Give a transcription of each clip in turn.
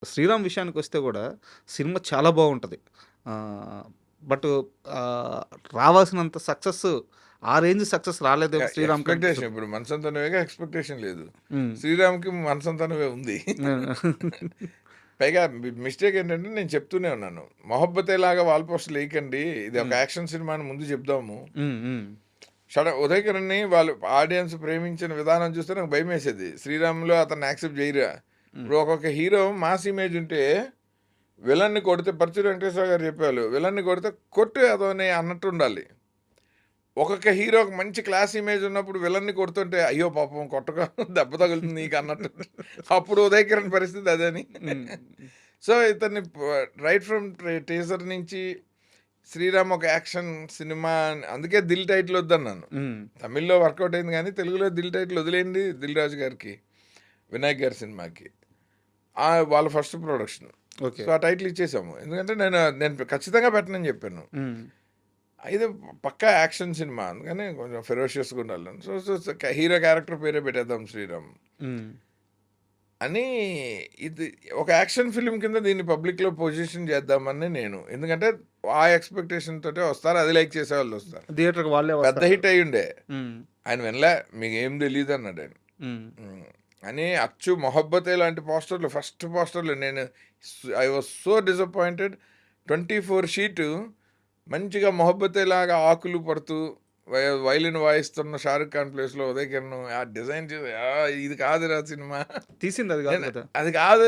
'శ్రీరామ్' విషయానికొస్తే గూడా సినిమా చాలా బావుంటది. ఆహ్, బట్ ఆహ్, రావాల్సినంత సక్సెస్ ఆ రేంజ్ సక్సెస్ రాలేదేమో 'శ్రీరామ్‌కి' ఎక్స్‌పెక్టేషన్ అనిపిస్తది. ఇప్పుడు 'మనసంత నువ్వేగా' ఎక్స్‌పెక్టేషన్ లేదు. హ్మ్. 'శ్రీరామ్‌కి' 'మనసంత నువ్వే' ఉంది. ఆ! పైగా మిస్టేక్ ఏంటంటే నేను చెప్తూనే ఉన్నాను. 'మొహబ్బతేలాగా' వాల్ పోస్టర్‌లేయకండి. ఇది ఒక హ్మ్. యాక్షన్ సినిమా అని ముందు చెప్దాము. హ్మ్. హ్మ్. ఉదయ్ కిరణ్‌ని వాళ్ళు ఆడియన్స్ ప్రేమించిన విధానం చూస్తే నాకు భయమేసేది. 'శ్రీరామ్‌లో' అతన్ని యాక్సెప్ట్ చేయరా? హ్మ్. ఇప్పుడు ఒక్కొక్క హీరో మాస్ ఇమేజ్ ఉంటే విలన్ని కొడితే 'పరుచూరి వెంకటేశ్వర' గారు చెప్పారు. విలన్ని కొడితే కొట్టు ఎదవని అన్నట్టుండాలి. ఒక్కొక్క హీరోకి మంచి క్లాస్ ఇమేజ్ ఉన్నప్పుడు విలన్ని కొడుతుంటే అయ్యో పాపం కొట్టక దెబ్బ తగులుతుంది నీకు అన్నట్టు. అప్పుడు ఉదయ్ కిరణ్ పరిస్థితి అదని. హ్మ్. సో ఇతన్ని రైట్ ఫ్రమ్ టీజర్ నుంచి 'శ్రీరామ్' ఒక యాక్షన్ సినిమా అందుకే 'దిల్' టైటిల్ వద్దన్నాను. హ్మ్. తమిళ్లో వర్కౌట్ అయింది కానీ తెలుగులో 'దిల్' టైటిల్ వదిలేయండి 'దిల్ రాజు' గారికి, వినాయక్ గారి సినిమాకి. వాళ్ళ ఫస్ట్ ప్రొడక్షన్. ఓకే. సో ఆ టైటిల్ ఇచ్చేసాము. ఎందుకంటే నేను నేను ఖచ్చితంగా పెట్టనని చెప్పాను. హ్మ్. ఇది పక్కా యాక్షన్ సినిమా. అందుకని కొంచెం ఫెరోషియస్‌గా ఉండాలని. So, so, so, hero character పేరే పెట్టేద్దాం 'శ్రీరామ్' హ్మ్. అని. ఇది ఒక యాక్షన్ ఫిల్మ్ కింద దీన్ని పబ్లిక్‌లో పొజిషన్ చేద్దామని నేను. ఎందుకంటే ఆ ఎక్స్‌పెక్టేషన్ తోటే వస్తారు. అది లైక్ చేసేవాళ్ళొస్తారు. థియేటర్‌కి వాళ్ళే పెద్ద వస్తారు. హిట్ అయ్యుండే. హ్మ్. ఆయన వినలే. మీకేం తెలీదన్నాడాయన. హ్మ్. హ్మ్. అని అచ్చు 'మొహబ్బతే' లాంటి పోస్టర్‌లు ఫస్ట్ పోస్టర్‌లు నేను I was so disappointed. 24 sheet మంచిగా 'మొహబ్బతే' లాగా ఆకులు పడుతూ వైలిన్ వాయిస్తున్న 'షారుఖ్ ఖాన్' ప్లేస్‌లో 'ఉదయ్ కిరణ్' ఆ డిజైన్ చూసి ఇది కాదురా సినిమా. తీసింది అది గాదు నేను గదా! అది కాదు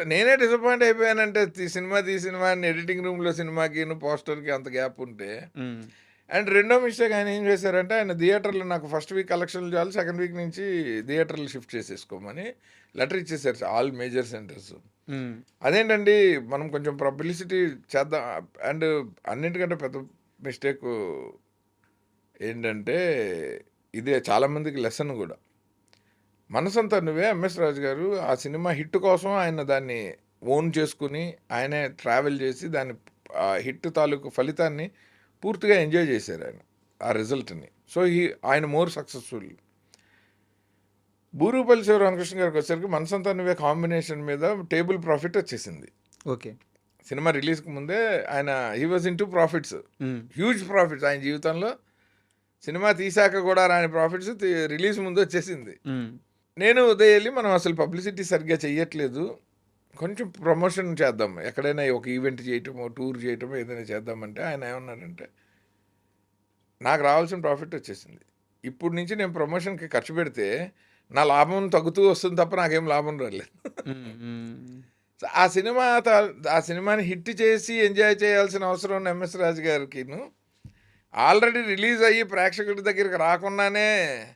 నేనే డిసప్పాయింట్ అయిపోయానంటే సినిమా అని ఎడిటింగ్ రూమ్‌లో సినిమాకిను, పోస్టర్‌కి అంత గ్యాప్ ఉంటే. హ్మ్. అండ్ రెండో మిస్టేక్ ఆయన ఏం చేశారంటే ఆయన థియేటర్‌లో నాకు ఫస్ట్ వీక్ కలెక్షన్‌లు చాలు సెకండ్ వీక్ నుంచి థియేటర్‌లు షిఫ్ట్ చేసేసుకోమని లెటర్ ఇచ్చేసారు ఆల్ మేజర్ సెంటర్స్. హ్మ్. అదేంటండి మనం కొంచెం పబ్లిసిటీ చేద్దాం. అండ్ అన్నిటికంటే పెద్ద మిస్టేకు ఏంటంటే ఇదే చాలామందికి లెసన్ కూడా. 'మనసంతా నువ్వే' ఎంఎస్ రాజు గారు ఆ సినిమా హిట్ కోసం ఆయన దాన్ని ఓన్ చేసుకుని ఆయనే ట్రావెల్ చేసి దాన్ని హిట్ తాలూకు ఫలితాన్ని పూర్తిగా ఎంజాయ్ చేశారు ఆయన ఆ రిజల్ట్ని. సో ఆయన మోర్ సక్సెస్ఫుల్. బూరుగుపల్లి శివరామకృష్ణ గారికి వచ్చేసరికి 'మనసంతా నువ్వే' కాంబినేషన్ మీద టేబుల్ ప్రాఫిట్ వచ్చేసింది. ఓకే. సినిమా రిలీజ్కి ముందే ఆయన he was in to profits, హ్మ్. హ్యూజ్ ప్రాఫిట్స్ ఆయన జీవితంలో. సినిమా తీశాక కూడా రాని ప్రాఫిట్స్ రిలీజ్ ముందు వచ్చేసింది. హ్మ్. నేను ఉదయ్ వెళ్ళి మనం అసలు పబ్లిసిటీ సరిగ్గా చెయ్యట్లేదు, కొంచెం ప్రమోషన్ చేద్దాం, ఎక్కడైనా ఒక ఈవెంట్ చేయటమో టూర్ చేయటమో ఏదైనా చేద్దామంటే ఆయన ఏమన్నాడంటే నాకు రావాల్సిన ప్రాఫిట్ వచ్చేసింది, ఇప్పుడు నుంచి నేను ప్రమోషన్కి ఖర్చు పెడితే నా లాభం తగ్గుతూ వస్తుంది తప్ప నాకేం లాభం రాలేదు. హ్మ్. హ్మ్. ఆ సినిమా ఆ సినిమాని హిట్ చేసి ఎంజాయ్ చేయాల్సిన అవసరం ఉన్న ఎంఎస్ రాజు గారికిను ఆల్రెడీ రిలీజ్ అయ్యి ప్రేక్షకుడి దగ్గరికి రాకుండానే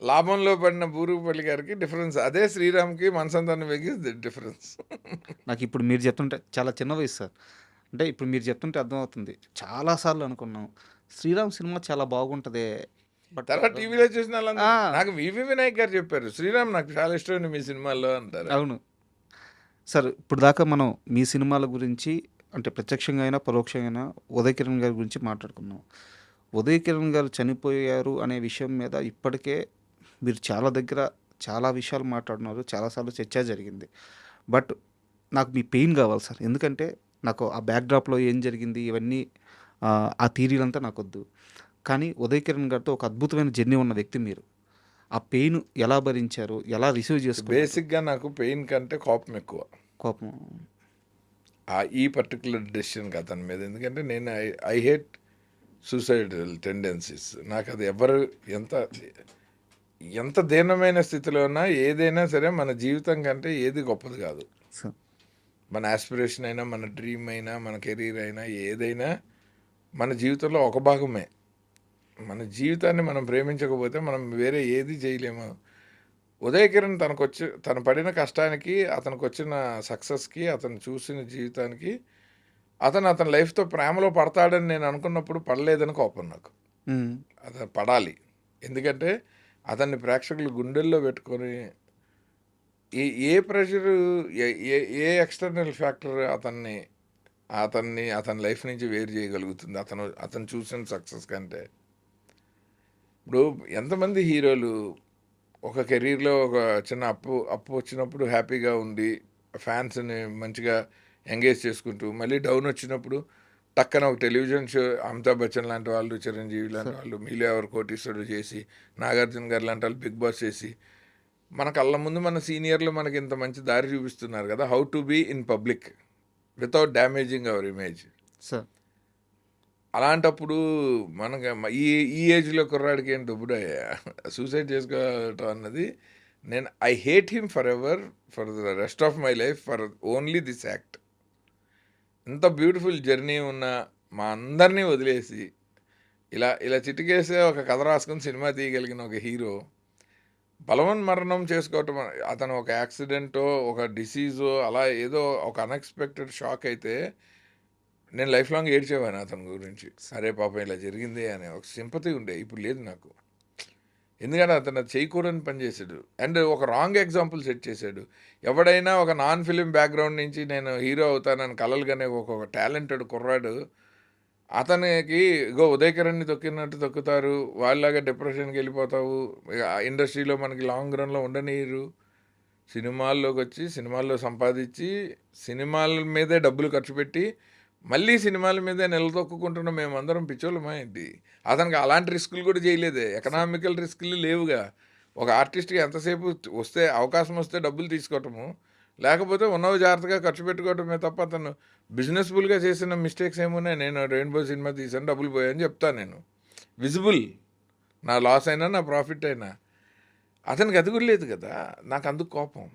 లాభంలో పడిన బూరుగుపల్లి గారికి డిఫరెన్స్ అదే. 'శ్రీరామ్‌కి' 'మనసంతా నువ్వే'కి డిఫరెన్స్. నాకిప్పుడు మీరు చెప్తుంటే చాలా చిన్న వయసు సార్. అంటే ఇప్పుడు మీరు చెప్తుంటే అర్థమవుతుంది. చాలా సార్లు అనుకున్నాం. 'శ్రీరామ్' సినిమా చాలా బాగుంటదే. బట్ తర్వాత టీవీలో చూసిన ఆ! వాళ్ళందరూ నాకు వివి వినాయక్ గారు చెప్పారు, 'శ్రీరామ్ నాకు చాలా ఇష్టం మీ సినిమాల్లో' అంటారు ఆయన. అవును. సార్ ఇప్పటిదాకా మనం మీ సినిమాల గురించి అంటే ప్రత్యక్షంగా అయినా, పరోక్షంగా అయినా 'ఉదయ్ కిరణ్' గారి గురించి మాట్లాడుకున్నాం. 'ఉదయ్ కిరణ్' గారు చనిపోయారు అనే విషయం మీద ఇప్పటికే మీరు చాలా దగ్గర చాలా విషయాలు మాట్లాడున్నారు. చాలా సార్లు చర్చ జరిగింది. బట్ నాకు మీ పెయిన్ గావాలి సార్. ఎందుకంటే నాకు ఆ బ్యాక్‌డ్రాప్‌లో ఏం జరిగింది ఇవన్నీ ఆ థియరీలంతా నాకొద్దు. కానీ 'ఉదయ్ కిరణ్' గారితో ఒక అద్భుతమైన జర్నీ ఉన్న వ్యక్తి మీరు. ఆ పెయిన్ ఎలా భరించారు? ఎలా రిసీవ్ చేసుకున్నారు? బేసిక్‌గా నాకు పెయిన్ కంటే కోపం ఎక్కువ. కోపం ఈ పర్టిక్యులర్ డెసిషన్‌కి అతని మీద. ఎందుకంటే నేను I I hate suicidal tendencies. నాకది ఎవరు ఎంత ఎంత దీనమైన స్థితిలో ఉన్నా ఏదైనా సరే మన జీవితం కంటే ఏది గొప్పది కాదు. సార్. మన యాస్పిరేషన్ అయినా, మన డ్రీమ్ అయినా, మన కెరీర్ అయినా ఏదైనా మన జీవితంలో ఒక భాగమే. మన జీవితాన్ని మనం ప్రేమించకపోతే మనం వేరే ఏది చేయలేము. ఉదయ్ కిరణ్ తను పడిన కష్టానికి, అతనికొచ్చిన సక్సెస్‌కి, అతను చూసిన జీవితానికి, అతని లైఫ్‌తో ప్రేమలో పడతాడని నేను అనుకున్నప్పుడు పడలేదని కోపం నాకు. హ్మ్. అతను పడాలి. ఎందుకంటే అతన్ని ప్రేక్షకులు గుండెల్లో పెట్టుకొని ఏ ప్రెషరు, ఏ ఏ ఏ ఎక్స్‌టర్నల్ ఫ్యాక్టర్ అతని లైఫ్ నుంచి వేరు చేయగలుగుతుంది అతను చూసిన సక్సెస్ కంటే. ఇప్పుడు ఎంతమంది హీరోలు ఒక కెరీర్‌లో ఒక చిన్న అప్పు వచ్చినప్పుడు హ్యాపీగా ఉండి ఫ్యాన్స్ని మంచిగా ఎంగేజ్ చేసుకుంటూ, మళ్ళీ డౌన్ వచ్చినప్పుడు టక్కన ఒక టెలివిజన్ షో అమితాబ్ బచ్చన్ లాంటి వాళ్ళు, చిరంజీవి లాంటి వాళ్ళు, మీలో ఎవరు కోటీశ్వరుడు చేసి, నాగార్జున గారు లాంటి వాళ్ళు బిగ్ బాస్ చేసి, మన కళ్ళ ముందు మన సీనియర్లు మనకి ఇంత మంచి దారి చూపిస్తున్నారు కదా, how to be in public without damaging our image. Sir అలాంటప్పుడు మనకి ఈ ఈ ఏజ్లో కుర్రాడికి ఏంటి ఇప్పుడు సూసైడ్ చేసుకోవటం అన్నది, నేను I hate him for ever, for the rest of my life, for only this act. ఇంత బ్యూటిఫుల్ జర్నీ ఉన్న మా అందరినీ వదిలేసి ఇలా ఇలా చిటికేసే ఒక కథ రాసుకుని సినిమా తీయగలిగిన ఒక హీరో బలవన్ మరణం చేసుకోవటం, అతను ఒక యాక్సిడెంటో ఒక డిసీజో అలా ఏదో ఒక అన్ఎక్స్పెక్టెడ్ షాక్ అయితే నేను లైఫ్ లాంగ్ ఏడ్చేవాను అతని గురించి. సరే పాపం ఇలా జరిగింది అనే ఒక సింపతి ఉండే, ఇప్పుడు లేదు నాకు. ఎందుకంటే అతను అది చేయకూడని పని చేశాడు, అండ్ ఒక రాంగ్ ఎగ్జాంపుల్ సెట్ చేశాడు. ఎవడైనా ఒక నాన్ ఫిలిం బ్యాక్గ్రౌండ్ నుంచి నేను హీరో అవుతానని కలలుగానే ఒక టాలెంటెడ్ కుర్రాడు, అతనికి ఇగో ఉదయకిరణ్ని తొక్కినట్టు తొక్కుతారు, వాళ్ళలాగా డిప్రెషన్కి వెళ్ళిపోతావు, ఇండస్ట్రీలో మనకి లాంగ్ రన్లో ఉండనీయరు, సినిమాల్లోకి వచ్చి సినిమాల్లో సంపాదించి సినిమాల మీదే డబ్బులు ఖర్చు పెట్టి మళ్ళీ సినిమాల మీదే నిలదొక్కుంటున్న మేమందరం పిచ్చోళ్ళమా ఏంటి? అతనికి అలాంటి రిస్కులు కూడా చేయలేదే, ఎకనామికల్ రిస్కులు లేవుగా. ఒక ఆర్టిస్ట్కి ఎంతసేపు వస్తే అవకాశం వస్తే డబ్బులు తీసుకోవటము, లేకపోతే ఉన్నవి జాగ్రత్తగా ఖర్చు పెట్టుకోవటమే తప్ప అతను బిజినెస్ఫుల్గా చేసిన మిస్టేక్స్ ఏమున్నాయి? నేను రెయిన్బో సినిమా తీసాను, డబ్బులు పోయాయని చెప్తాను నేను, విజిబుల్, నా లాస్ అయినా నా ప్రాఫిట్ అయినా. అతనికి అది కూడా లేదు కదా, నాకు అందుకు కోపం.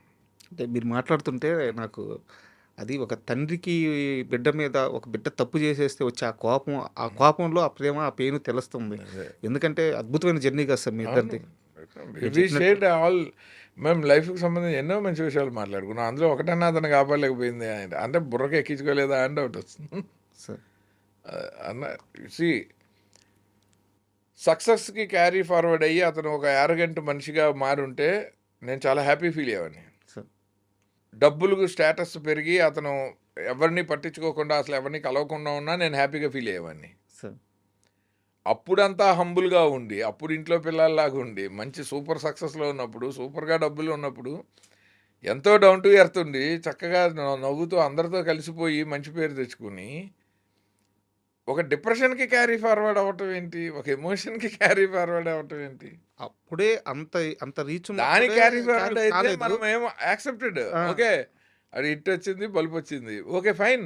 అంటే మీరు మాట్లాడుతుంటే నాకు అది ఒక తండ్రికి బిడ్డ మీద ఒక బిడ్డ తప్పు చేసేస్తే వచ్చే ఆ కోపంలో ఆ ప్రేమ ఆ పెయిన్ తెలుస్తుంది. అదే. ఎందుకంటే అద్భుతమైన జర్నీ కదా సార్ మీ ఇద్దరిది. వి షేర్డ్ ఆల్. మేము లైఫ్కి సంబంధించి ఎన్నో మంచి విషయాలు మాట్లాడుకున్నాం, అందులో ఒకటన్నా అతను కాపాడలేకపోయింది అంటే బుర్రకి ఎక్కించుకోలేదా అని డౌట్ వస్తుంది. సార్ అన్న సి సక్సెస్కి క్యారీ ఫార్వర్డ్ అయ్యి అతను ఒక యారగెంట్ మనిషిగా మారుంటే నేను చాలా హ్యాపీ ఫీల్ అయ్యేవాడిని. సార్ డబ్బులకు స్టేటస్ పెరిగి అతను ఎవరిని పట్టించుకోకుండా అసలు ఎవరిని కలవకుండా ఉన్నా నేను హ్యాపీగా ఫీల్ అయ్యేవాడిని. సార్ అప్పుడంతా హంబుల్గా ఉండి, అప్పుడు ఇంట్లో పిల్లల్లాగా ఉండి, మంచి సూపర్ సక్సెస్లో ఉన్నప్పుడు, సూపర్గా డబ్బులు ఉన్నప్పుడు ఎంతో డౌన్ టు ఎర్త్ ఉండి చక్కగా నవ్వుతూ అందరితో కలిసిపోయి మంచి పేరు తెచ్చుకుని ఒక డిప్రెషన్కి క్యారీ ఫార్వర్డ్ అవ్వటం ఏంటి, ఒక ఎమోషన్కి క్యారీ ఫార్వర్డ్ అవ్వటం ఏంటి? అప్పుడే అంత అంత రీచ్ దాని క్యారీ ఫార్వర్డ్ అయితే మనం ఏమో యాక్సెప్టెడ్, ఓకే అది హిట్ వచ్చింది, బల్బ్ వచ్చింది, ఓకే ఫైన్.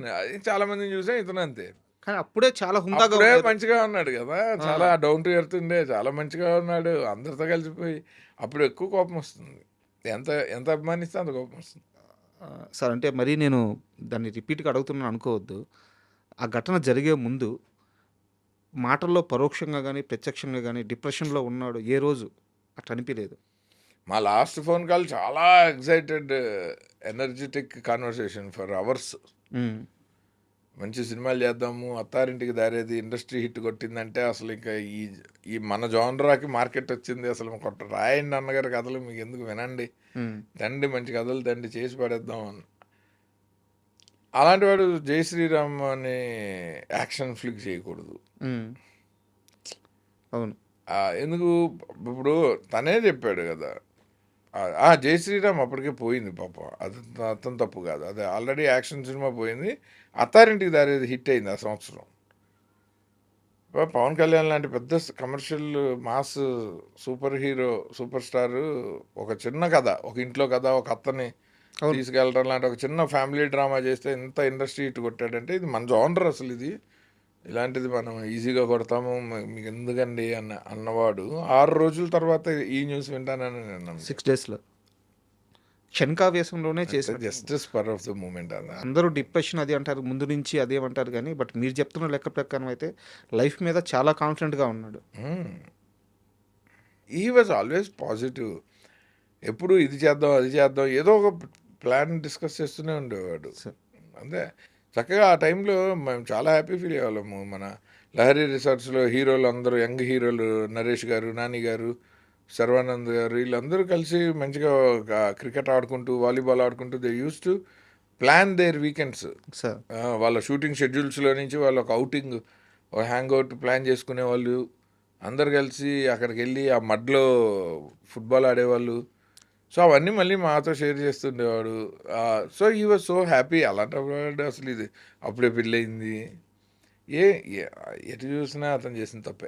చాలా మందిని చూసాం, ఇతను అంతే. కానీ అప్పుడే చాలా హుందాగా అప్పుడే ఉండేది. మంచిగా ఉన్నాడు కదా, చాలా డౌన్ టు ఎర్త్ ఉండే, చాలా మంచిగా ఉన్నాడు, అందరితో కలిసిపోయి. అప్పుడు ఎక్కువ కోపం వస్తుంది, ఎంత ఎంత అభిమానిస్తే అంత కోపం వస్తుంది. సార్ అంటే మరీ నేను దాన్ని రిపీట్గా అడుగుతున్నాను అనుకోవద్దు. ఆ ఘటన జరిగే ముందు మాటల్లో పరోక్షంగా కానీ ప్రత్యక్షంగా కానీ డిప్రెషన్లో ఉన్నాడు ఏ రోజు అట్లా అనిపించలేదు. మా లాస్ట్ ఫోన్ కాల్ చాలా excited, energetic conversation for hours. మంచి సినిమాలు చేద్దాము, అత్తారింటికి దారేది ఇండస్ట్రీ హిట్ కొట్టిందంటే అసలు ఇంకా ఈ ఈ మన జోనరాకి మార్కెట్ వచ్చింది, అసలు రాయండి అన్నగారి కథలు మీకు ఎందుకు, వినండి, తండ్రి మంచి కథలు తండ్రి చేసి పడేద్దాం అని. అలాంటి వాడు జై శ్రీరామ్ అనే యాక్షన్ ఫ్లిక్ చేయకూడదు. అవును ఎందుకు, ఇప్పుడు తనే చెప్పాడు కదా, జై శ్రీరామ్ అప్పటికే పోయింది పాప, అది అతను తప్పు కాదు, అది ఆల్రెడీ యాక్షన్ సినిమా పోయింది. అత్తారింటికి దారేది హిట్ అయింది ఆ సంవత్సరం. పవన్ కళ్యాణ్ లాంటి పెద్ద commercial mass super hero super star ఒక చిన్న కథ, ఒక ఇంట్లో కథ, ఒక అత్తని తీసుకెళ్ళడం లాంటి ఒక చిన్న ఫ్యామిలీ డ్రామా చేస్తే ఎంత ఇండస్ట్రీ హిట్ కొట్టాడంటే, ఇది మన జోనర్ అసలు, ఇది ఇలాంటిది మనం ఈజీగా కొడతాము మీకు ఎందుకండి అన్నవాడు 6 రోజుల తర్వాత ఈ న్యూస్ వింటానని నేను 6 డేస్లో క్షణికావేశంలోనే చేశారు. Just spur of the moment అన్న. అందరూ డిప్రెషన్ అది అంటారు, ముందు నుంచి అదేమంటారు కానీ బట్ మీరు చెప్తున్న లెక్క ప్రకారం అయితే లైఫ్ మీద చాలా కాన్ఫిడెంట్గా ఉన్నాడు. ఈ వాజ్ ఆల్వేస్ పాజిటివ్, ఎప్పుడు ఇది చేద్దాం అది చేద్దాం ఏదో ఒక ప్లాన్ డిస్కస్ చేస్తూనే ఉండేవాడు. అంతే, చక్కగా ఆ టైంలో మేము చాలా హ్యాపీ ఫీల్ అయ్యేవాళ్ళము. మన లహరి రిసార్ట్స్లో హీరోలు అందరూ, యంగ్ హీరోలు, నరేష్ గారు, నాని గారు, శర్వానంద్ గారు, వీళ్ళందరూ కలిసి మంచిగా క్రికెట్ ఆడుకుంటూ వాలీబాల్ ఆడుకుంటూ they use to plan their weekends. వాళ్ళ షూటింగ్ షెడ్యూల్స్లో నుంచి వాళ్ళు ఒక అవుటింగ్, ఒక హ్యాంగ్ అవుట్ ప్లాన్ చేసుకునే వాళ్ళు, అందరు కలిసి అక్కడికి వెళ్ళి ఆ మడ్లో ఫుట్బాల్ ఆడేవాళ్ళు, సో, అవన్నీ మళ్ళీ మాతో షేర్ చేస్తుండేవాడు. So, he was so happy. అలాంటప్పుడు అసలు ఇది అప్పుడే పెళ్లయింది. ఏ ఎ ఎటు చూసినా అతను చేసిన తప్పే.